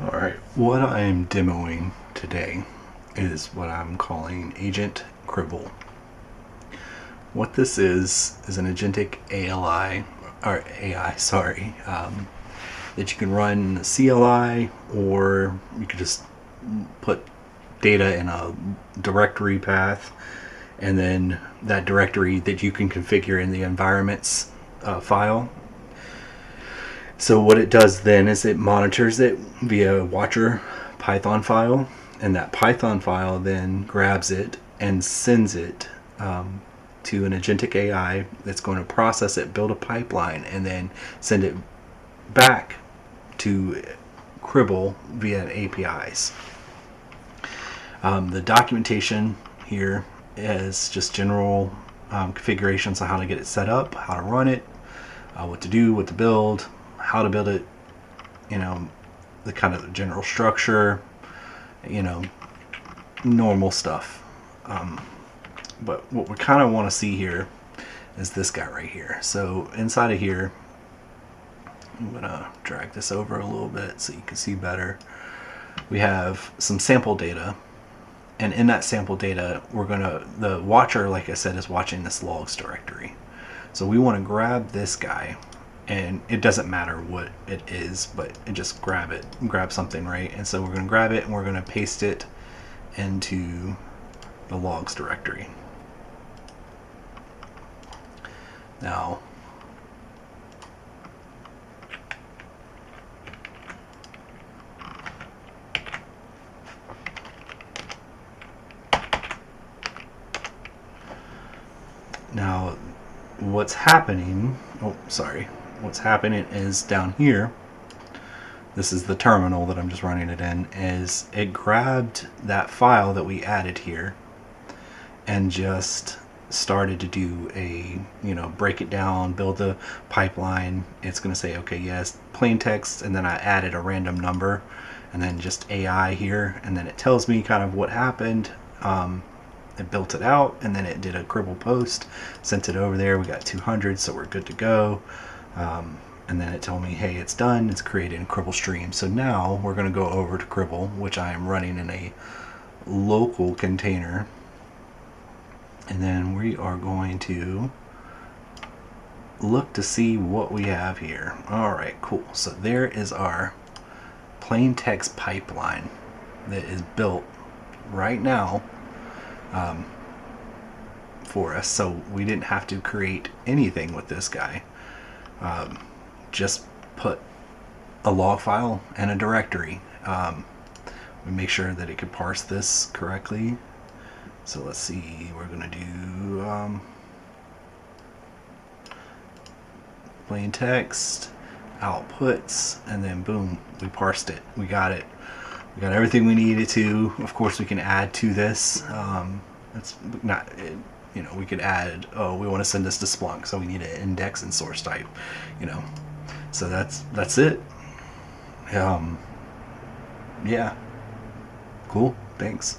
Alright, what I'm demoing today is what I'm calling AgentCribl. What this is an agentic AI, that you can run in the CLI, or you could just put data in a directory path, and then that directory that you can configure in the environments file. So what it does then is it monitors it via watcher Python file, and that Python file then grabs it and sends it to an agentic AI that's going to process it, build a pipeline, and then send it back to Cribl via APIs. The documentation here is just general configurations on how to get it set up, how to run it, what to do, what to build, how to build it, the kind of general structure, normal stuff. But what we kind of want to see here is this guy right here. So inside of here, I'm going to drag this over a little bit so you can see better. We have some sample data, and in that sample data, the watcher, like I said, is watching this logs directory. So we want to grab this guy, and it doesn't matter what it is, but just grab something, right? And so we're going to grab it and we're going to paste it into the logs directory. Now, what's happening is down here, this is the terminal that I'm just running it in, is it grabbed that file that we added here and just started to do a, break it down, build the pipeline. It's going to say, okay, yes, plain text, and then I added a random number, and then just AI here, and then it tells me kind of what happened. It built it out, and then it did a Cribl post, sent it over there. We got 200, so we're good to go. And then it told me, hey, it's done. It's created a Cribl stream. So now we're going to go over to Cribl, which I am running in a local container. And then we are going to look to see what we have here. All right, cool. So there is our plain text pipeline that is built right now for us. So we didn't have to create anything with this guy. Just put a log file and a directory. We make sure that it could parse this correctly. So let's see, we're going to do plain text, outputs, and then boom, we parsed it. We got it. We got everything we needed to. Of course, we can add to this. It's not, we could add, we want to send this to Splunk, so we need an index and source type, So that's it. Yeah. Cool. Thanks.